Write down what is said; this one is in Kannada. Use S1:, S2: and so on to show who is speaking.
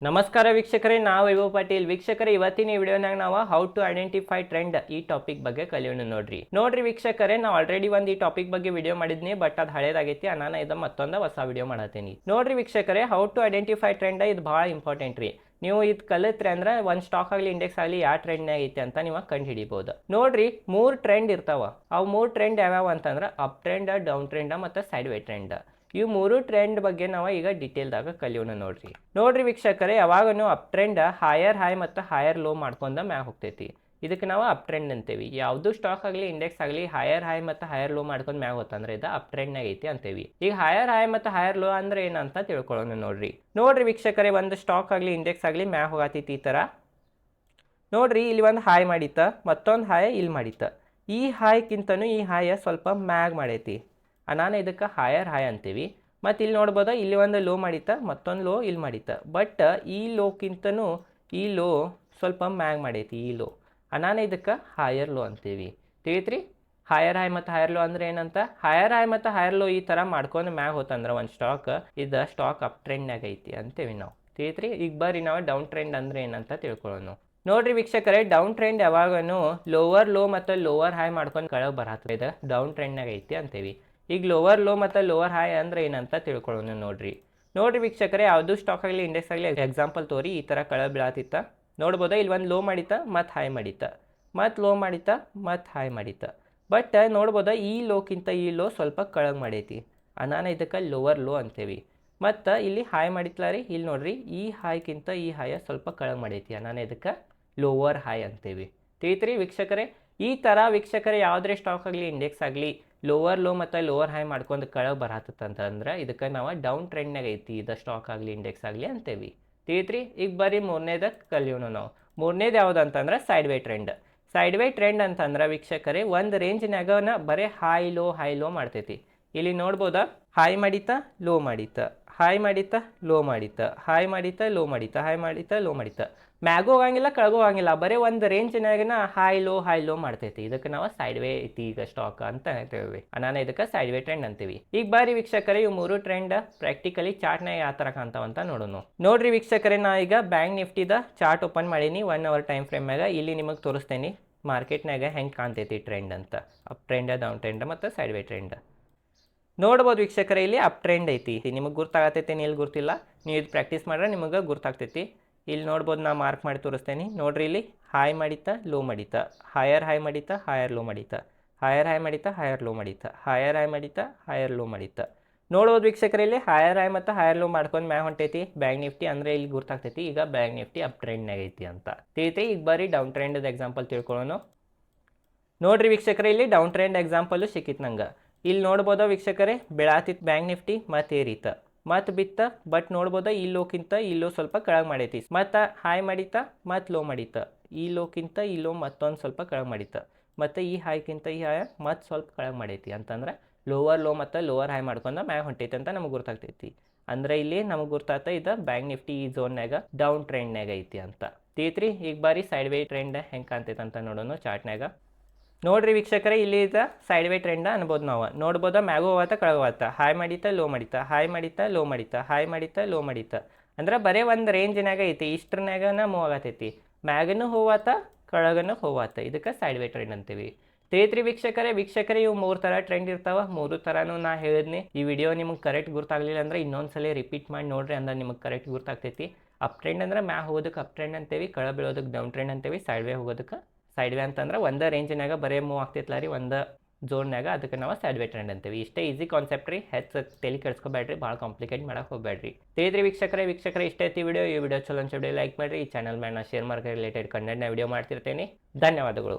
S1: ನಮಸ್ಕಾರ ವೀಕ್ಷಕರೇ, ನಾವು ವೈಭವ್ ಪಾಟೀಲ್. ವೀಕ್ಷಕರೇ, ಇವತ್ತಿನ ಈ ವಿಡಿಯೋನಾಗ ನಾವು ಹೌ ಟು ಐಡೆಂಟಿಫೈ ಟ್ರೆಂಡ್ ಈ ಟಾಪಿಕ್ ಬಗ್ಗೆ ಕಲಿಯೋಣ. ನೋಡ್ರಿ ವೀಕ್ಷಕರೇ, ನಾವು ಆಲ್ರೆಡಿ ಒಂದು ಈ ಟಾಪಿಕ್ ಬಗ್ಗೆ ವಿಡಿಯೋ ಮಾಡಿದ್ನಿ, ಬಟ್ ಅದು ಹಳೇದಾಗೈತಿ. ನಾನು ಇದು ಮತ್ತೊಂದು ಹೊಸ ವಿಡಿಯೋ ಮಾಡತ್ತೀನಿ. ನೋಡ್ರಿ ವೀಕ್ಷಕರೇ, ಹೌ ಟು ಐಡೆಂಟಿಫೈ ಟ್ರೆಂಡ್ ಇದು ಭಾಳ ಇಂಪಾರ್ಟೆಂಟ್ ರೀ. ನೀವು ಇದು ಕಲಿತ್ರಿ ಅಂದ್ರೆ ಒಂದು ಸ್ಟಾಕ್ ಆಗಲಿ ಇಂಡೆಕ್ಸ್ ಆಗಲಿ ಯಾವ ಟ್ರೆಂಡ್ನಾಗ ಐತಿ ಅಂತ ನೀವು ಕಂಡು ಹಿಡಿಬಹುದು. ನೋಡ್ರಿ, 3 ಟ್ರೆಂಡ್ ಇರ್ತಾವ. ಅವು 3 ಟ್ರೆಂಡ್ ಯಾವ್ಯಾವ ಅಂತಂದ್ರೆ ಅಪ್ ಟ್ರೆಂಡ್, ಡೌನ್ ಟ್ರೆಂಡ್ ಮತ್ತು ಸೈಡ್ ವೇ ಟ್ರೆಂಡ್. ಇವು 3 ಟ್ರೆಂಡ್ ಬಗ್ಗೆ ನಾವು ಈಗ ಡೀಟೇಲ್ದಾಗ ಕಲಿಯೋಣ. ನೋಡ್ರಿ ವೀಕ್ಷಕರೇ, ಯಾವಾಗನು ಅಪ್ ಟ್ರೆಂಡ್ ಹೈಯರ್ ಹೈ ಮತ್ತು ಹೈಯರ್ ಲೋ ಮಾಡ್ಕೊಂಡ ಮ್ಯಾಗ ಹೋಗ್ತೈತಿ. ಇದಕ್ಕೆ ನಾವು ಅಪ್ ಟ್ರೆಂಡ್ ಅಂತೇವಿ. ಯಾವುದು ಸ್ಟಾಕ್ ಆಗಲಿ ಇಂಡೆಕ್ಸ್ ಆಗಲಿ ಹೈಯರ್ ಹೈ ಮತ್ತು ಹೈಯರ್ ಲೋ ಮಾಡ್ಕೊಂಡು ಮ್ಯಾಗ ಹೋತಂದ್ರೆ ಇದು ಅಪ್ ಟ್ರೆಂಡ್ನಾಗ ಐತಿ ಅಂತೇವಿ. ಈಗ ಹೈಯರ್ ಹೈ ಮತ್ತು ಹೈಯರ್ ಲೋ ಅಂದ್ರೆ ಏನಂತ ತಿಳ್ಕೊಳ್ಳೋಣ. ನೋಡ್ರಿ ವೀಕ್ಷಕರೇ, ಒಂದು ಸ್ಟಾಕ್ ಆಗಲಿ ಇಂಡೆಕ್ಸ್ ಆಗಲಿ ಮ್ಯಾಗ ಹೋಗತೈತಿ ಈ ಥರ. ನೋಡ್ರಿ, ಇಲ್ಲಿ ಒಂದು ಹಾಯ್ ಮಾಡಿತ್ತ, ಮತ್ತೊಂದು ಹಾಯ್ ಇಲ್ಲಿ ಮಾಡಿತ್ತ. ಈ ಹಾಯ್ಕಿಂತನೂ ಈ ಹಾಯ ಸ್ವಲ್ಪ ಮ್ಯಾಗ್ ಮಾಡೈತಿ. ನಾನು ಇದಕ್ಕೆ ಹೈಯರ್ ಹೈ ಅಂತೀವಿ. ಮತ್ತು ಇಲ್ಲಿ ನೋಡ್ಬೋದ, ಇಲ್ಲಿ ಒಂದು ಲೋ ಮಾಡಿತ್ತ, ಮತ್ತೊಂದು ಲೋ ಇಲ್ಲಿ ಮಾಡಿತ್ತ. ಬಟ್ ಈ ಲೋಕ್ಕಿಂತನೂ ಈ ಲೋ ಸ್ವಲ್ಪ ಮ್ಯಾಗ್ ಮಾಡೈತಿ. ಈ ಲೋ ನಾನು ಇದಕ್ಕೆ ಹೈಯರ್ ಲೋ ಅಂತೀವಿ. ತಿಳಿತ್ರಿ? ಹೈಯರ್ ಹೈ ಮತ್ತು ಹೈಯರ್ ಲೋ ಅಂದ್ರೆ ಏನಂತ? ಹೈಯರ್ ಹೈ ಮತ್ತು ಹೈಯರ್ ಲೋ ಈ ಥರ ಮಾಡ್ಕೊಂಡು ಮ್ಯಾಗ್ ಹೋತಂದ್ರೆ ಒಂದು ಸ್ಟಾಕ್, ಇದು ಸ್ಟಾಕ್ ಅಪ್ ಟ್ರೆಂಡ್ನಾಗ ಐತಿ ಅಂತೇವಿ ನಾವು. ತಿಳಿತ್ರಿ? ಈಗ ಬರ್ರಿ ನಾವು ಡೌನ್ ಟ್ರೆಂಡ್ ಅಂದ್ರೆ ಏನಂತ ತಿಳ್ಕೊಳ್ಳೋಣ. ನೋಡ್ರಿ ವೀಕ್ಷಕರೇ, ಡೌನ್ ಟ್ರೆಂಡ್ ಯಾವಾಗನು ಲೋವರ್ ಲೋ ಮತ್ತು ಲೋವರ್ ಹೈ ಮಾಡ್ಕೊಂಡು ಕೆಳಗೆ ಬರತ್ತೆ. ಇದು ಡೌನ್ ಟ್ರೆಂಡ್ನಾಗ ಐತಿ ಅಂತೇವಿ. ಈಗ ಲೋವರ್ ಲೋ ಮತ್ತು ಲೋವರ್ ಹೈ ಅಂದ್ರೆ ಏನಂತ ತಿಳ್ಕೊಳ್ಳೋಣ. ನೋಡ್ರಿ ವೀಕ್ಷಕರೇ, ಯಾವುದು ಸ್ಟಾಕ್ ಆಗಲಿ ಇಂಡೆಕ್ಸ್ ಆಗಲಿ ಎಕ್ಸಾಂಪಲ್ ತೋರಿ ಈ ಥರ ಕೆಳಗೆ ಬೀಳತ್ತಿತ್ತ. ನೋಡ್ಬೋದಾ, ಇಲ್ಲಿ ಒಂದು ಲೋ ಮಾಡಿತ್ತ, ಮತ್ತು ಹೈ ಮಾಡಿತ್ತ, ಮತ್ತು ಲೋ ಮಾಡಿತ್ತ, ಮತ್ತು ಹೈ ಮಾಡಿತ್ತ. ಬಟ್ ನೋಡ್ಬೋದಾ, ಈ ಲೋಕ್ಕಿಂತ ಈ ಲೋ ಸ್ವಲ್ಪ ಕೆಳಗೆ ಮಾಡೈತಿ. ನಾನು ಇದಕ್ಕೆ ಲೋವರ್ ಲೋ ಅಂತೇವಿ. ಮತ್ತು ಇಲ್ಲಿ ಹೈ ಮಾಡಿತ್ಲ ರೀ, ಇಲ್ಲಿ ನೋಡ್ರಿ, ಈ ಹಾಯ್ಕಿಂತ ಈ ಹಾಯ ಸ್ವಲ್ಪ ಕೆಳಗೆ ಮಾಡೈತಿ. ನಾನು ಇದಕ್ಕೆ ಲೋವರ್ ಹೈ ಅಂತೇವಿ. ತಿಳಿತ್ರಿ ವೀಕ್ಷಕರೇ? ಈ ಥರ ವೀಕ್ಷಕರೇ, ಯಾವುದೇ ಸ್ಟಾಕ್ ಆಗಲಿ ಇಂಡೆಕ್ಸ್ ಆಗಲಿ ಲೋವರ್ ಲೋ ಮತ್ತು ಲೋವರ್ ಹೈ ಮಾಡ್ಕೊಂಡು ಕೆಳಗೆ ಬರತ್ತಂತಂದ್ರೆ ಇದಕ್ಕೆ ನಾವು ಡೌನ್ ಟ್ರೆಂಡ್ನಾಗ ಐತಿ ಇದು ಸ್ಟಾಕ್ ಆಗಲಿ ಇಂಡೆಕ್ಸ್ ಆಗಲಿ ಅಂತೇವಿ. ತಿಳಿತ್ರಿ? ಈಗ ಬರೀ ಮೂರನೇದ ಕಲಿಯೋಣ ನಾವು. ಮೂರನೇದು ಯಾವುದು ಅಂತಂದ್ರೆ side way trend. Side way trend ಅಂತಂದ್ರೆ ವೀಕ್ಷಕರೇ, ಒಂದು ರೇಂಜ್ನಾಗನ ಬರೀ ಹೈ ಲೋ ಮಾಡ್ತೈತಿ. ಇಲ್ಲಿ ನೋಡ್ಬೋದಾ, ಹೈ ಮಾಡಿತಾ, ಲೋ ಮಾಡಿತಾ, ಹೈ ಮಾಡಿತಾ, ಲೋ ಮಾಡಿತಾ, ಹೈ ಮಾಡಿತಾ, ಲೋ ಮಾಡಿತಾ, ಹೈ ಮಾಡಿತಾ, ಲೋ ಮಾಡಿತಾ. ಮ್ಯಾಗೂ ಹೋಗಂಗಿಲ್ಲ, ಕೆಳಗೂ ಹೋಗಂಗಿಲ್ಲ, ಬರೀ ಒಂದು ರೇಂಜ್ನಾಗನ ಹೈ ಲೋ ಮಾಡ್ತೈತಿ. ಇದಕ್ಕೆ ನಾವು ಸೈಡ್ ವೇ ಐತಿ ಈಗ ಸ್ಟಾಕ್ ಅಂತ ಹೇಳ್ತೇವೆ. ನಾನು ಇದಕ್ಕೆ ಸೈಡ್ ವೇ ಟ್ರೆಂಡ್ ಅಂತೀವಿ. ಈಗ ಬಾರಿ ವೀಕ್ಷಕರೇ, ಇವು 3 ಟ್ರೆಂಡ್ ಪ್ರಾಕ್ಟಿಕಲಿ ಚಾರ್ಟ್ನಾಗ ಯಾವ ಥರ ಕಾಣ್ತಾವಂತ ನೋಡೋಣ. ನೋಡ್ರಿ ವೀಕ್ಷಕರೇ, ನಾ ಈಗ ಬ್ಯಾಂಕ್ ನಿಫ್ಟಿದ ಚಾರ್ಟ್ ಓಪನ್ ಮಾಡೀನಿ 1 hour ಟೈಮ್ ಫ್ರೇಮ್ನಾಗ. ಇಲ್ಲಿ ನಿಮಗೆ ತೋರಿಸ್ತೇನೆ ಮಾರ್ಕೆಟ್ನಾಗ ಹೆಂಗೆ ಕಾಣ್ತೈತಿ ಟ್ರೆಂಡ್ ಅಂತ. ಅಪ್ ಟ್ರೆಂಡ್, ಡೌನ್ ಟ್ರೆಂಡ್ ಮತ್ತು ಸೈಡ್ ವೇ ಟ್ರೆಂಡ್. ನೋಡ್ಬೋದು ವೀಕ್ಷಕರೇ, ಇಲ್ಲಿ ಅಪ್ ಟ್ರೆಂಡ್ ಐತಿ. ನಿಮಗೆ ಗುರ್ತಾಗತೈತಿ, ಇಲ್ಲಿ ಗುರ್ತಿಲ್ಲ. ನೀವು ಇದು ಪ್ರಾಕ್ಟೀಸ್ ಮಾಡ್ರೆ ನಿಮಗೆ ಗುರ್ತಾಗ್ತೈತಿ. ಇಲ್ಲಿ ನೋಡ್ಬೋದು, ನಾ ಮಾರ್ಕ್ ಮಾಡಿ ತೋರಿಸ್ತೇನೆ. ನೋಡ್ರಿ, ಇಲ್ಲಿ ಹೈ ಮಾಡಿತಾ, ಲೋ ಮಾಡಿತಾ, ಹೈಯರ್ ಹೈ ಮಾಡಿತಾ, ಹೈಯರ್ ಲೋ ಮಾಡಿತಾ, ಹೈಯರ್ ಹೈ ಮಾಡಿತಾ, ಹೈಯರ್ ಲೋ ಮಾಡಿತಾ, ಹೈಯರ್ ಹೈ ಮಾಡಿತಾ, ಹೈಯರ್ ಲೋ ಮಾಡಿತಾ. ನೋಡ್ಬೋದು ವೀಕ್ಷಕರಲ್ಲಿ, ಹೈಯರ್ ಹೈ ಮತ್ತು ಹೈಯರ್ ಲೋ ಮಾಡ್ಕೊಂಡು ಮ್ಯಾಗ ಹೊಂಟೈತಿ ಬ್ಯಾಂಕ್ ನಿಫ್ಟಿ. ಅಂದರೆ ಇಲ್ಲಿ ಗುರ್ತಾಗ್ತೈತಿ ಈಗ ಬ್ಯಾಂಕ್ ನಿಫ್ಟಿ ಅಪ್ ಟ್ರೆಂಡ್ನಾಗ ಐತಿ ಅಂತ. ತಿಳಿತೈತಿ? ಈಗ ಬರೀ ಡೌನ್ ಟ್ರೆಂಡ್ ಎಕ್ಸಾಂಪಲ್ ತಿಳ್ಕೊಳ್ಳೋಣ. ನೋಡ್ರಿ ವೀಕ್ಷಕರೇ, ಇಲ್ಲಿ ಡೌನ್ ಟ್ರೆಂಡ್ ಎಕ್ಸಾಂಪಲ್ಲು ಸಿಕ್ಕಿತ್ತು ನಂಗೆ. ಇಲ್ಲಿ ನೋಡ್ಬೋದಾ ವೀಕ್ಷಕರೇ, ಬೆಳಾತಿತ್ತು ಬ್ಯಾಂಕ್ ನಿಫ್ಟಿ, ಮತ್ತು ಏರಿತ, ಮತ್ತು ಬಿತ್ತ. ಬಟ್ ನೋಡ್ಬೋದಾ, ಈ ಲೋಕ್ಕಿಂತ ಈ ಲೋ ಸ್ವಲ್ಪ ಕೆಳಗೆ ಮಾಡೈತಿ. ಮತ್ತು ಹೈ ಮಾಡಿತಾ, ಮತ್ತು ಲೋ ಮಾಡಿತಾ. ಈ ಲೋಕ್ಕಿಂತ ಈ ಲೋ ಮತ್ತೊಂದು ಸ್ವಲ್ಪ ಕೆಳಗೆ ಮಾಡಿತಾ. ಮತ್ತು ಈ ಹೈಕ್ಕಿಂತ ಈ ಹೈ ಮತ್ತು ಸ್ವಲ್ಪ ಕೆಳಗೆ ಮಾಡೈತಿ. ಅಂತಂದ್ರೆ ಲೋವರ್ ಲೋ ಮತ್ತು ಲೋವರ್ ಹೈ ಮಾಡ್ಕೊಂಡು ಮ್ಯಾಗ ಹೊಂಟೈತಿ ಅಂತ ನಮಗೆ ಗುರ್ತಾಗ್ತೈತಿ. ಅಂದರೆ ಇಲ್ಲಿ ನಮಗೆ ಗುರ್ತಾಗ್ತಾ ಇದು ಬ್ಯಾಂಕ್ ನಿಫ್ಟಿ ಈ ಝೋನ್ನಾಗ ಡೌನ್ ಟ್ರೆಂಡ್ನಾಗ ಐತಿ ಅಂತ. ತಿಳಿತ್ರಿ? ಈಗ ಬಾರಿ ಸೈಡ್ ವೇ ಟ್ರೆಂಡ್ ಹೆಂಗೆ ಕಾಣ್ತೈತೆ ಅಂತ ನೋಡೋಣ ಚಾರ್ಟ್ನಾಗ. ನೋಡ್ರಿ ವೀಕ್ಷಕರೇ, ಇಲ್ಲಿ ಇದು ಸೈಡ್ ವೇ ಟ್ರೆಂಡ್ ಅನ್ಬೋದು ನಾವು. ನೋಡ್ಬೋದಾ, ಮ್ಯಾಗು ಹೋಗತ್ತಾ, ಕೆಳಗೆ ಹೋಗತ್ತಾ, ಹೈ ಮಾಡಿತಾ, ಲೋ ಮಾಡಿತಾ, ಹೈ ಮಾಡಿತಾ, ಲೋ ಮಾಡಿತಾ, ಹೈ ಮಾಡಿತಾ, ಲೋ ಮಾಡಿತಾ. ಅಂದ್ರೆ ಬರೀ ಒಂದು ರೇಂಜ್ನಾಗ ಐತಿ. ಇಷ್ಟರ್ನಾಗನ ಮೂವ್ ಆಗತೈತಿ. ಮ್ಯಾಗನು ಹೋಗತ್ತ, ಕೆಳಗನು ಹೋಗತ್ತ. ಇದಕ್ಕೆ ಸೈಡ್ ವೇ ಟ್ರೆಂಡ್ ಅಂತೀವಿ. ತಿಳಿತ್ರಿ ವೀಕ್ಷಕರೇ, ಇವು 3 ಥರ ಟ್ರೆಂಡ್ ಇರ್ತಾವ. 3 ಥರನೂ ನಾ ಹೇಳಿದ್ನಿ. ಈ ವಿಡಿಯೋ ನಿಮಗೆ ಕರೆಕ್ಟ್ ಗುರ್ತಾಗಲಿಲ್ಲ ಅಂದ್ರೆ ಇನ್ನೊಂದ್ಸಲ ರಿಪೀಟ್ ಮಾಡಿ ನೋಡ್ರಿ, ಅಂದ್ರೆ ನಿಮಗೆ ಕರೆಕ್ಟ್ ಗುರ್ತಾಗ್ತೈತಿ. ಅಪ್ ಟ್ರೆಂಡ್ ಅಂದ್ರೆ ಮ್ಯಾಗ ಹೋಗೋದಕ್ಕೆ ಅಪ್ ಟ್ರೆಂಡ್ ಅಂತೀವಿ, ಕೆಳ ಬೀಳೋದಕ್ಕೆ ಡೌನ್ ಟ್ರೆಂಡ್ ಅಂತೀವಿ. ಸೈಡ್ ವೇ ಹೋಗೋದಕ್ಕೆ ಸೈಡ್ ವೇ ಅಂತಂದ್ರೆ ಒಂದೇ ರೇಂಜ್ನಾಗ ಬರೀ ಮೂವ್ ಆಗ್ತೈತಲ್ಲ ರೀ, ಒಂದು ಝೋನ್ನಾಗ, ಅದಕ್ಕೆ ನಾವು ಸೈಡ್ ವೇ ಟ್ರೆಂಡ್ ಅಂತೀವಿ. ಇಷ್ಟೇ ಈಸಿ ಕಾನ್ಸೆಪ್ಟ್ ರೀ. ಹೆಚ್ಚು ತಲೆ ಕೆಡಿಸ್ಕೋಬೇಡ್ರಿ, ಭಾಳ ಕಾಂಪ್ಲಿಕೇಟ್ ಮಾಡಕ್ಕೆ ಹೋಗಬೇಡ್ರಿ. ತಿಳಿದ್ರಿ ವೀಕ್ಷಕರೇ, ಇಷ್ಟೇ ಐತಿ ವಿಡಿಯೋ. ಈ ವಿಡಿಯೋ ಚಲೋ ಅನ್ಸಿದ್ರೆ ಲೈಕ್ ಮಾಡಿರಿ. ಈ ಚಾನಲ್ ಮೇಲೆ ನಾನು ಶೇರ್ ಮಾರ್ಕೆಟ್ ರಿಲೇಟೆಡ್ ಕಂಟೆಂಟ್ನ ವಿಡಿಯೋ ಮಾಡ್ತಿರ್ತೇನೆ. ಧನ್ಯವಾದಗಳು.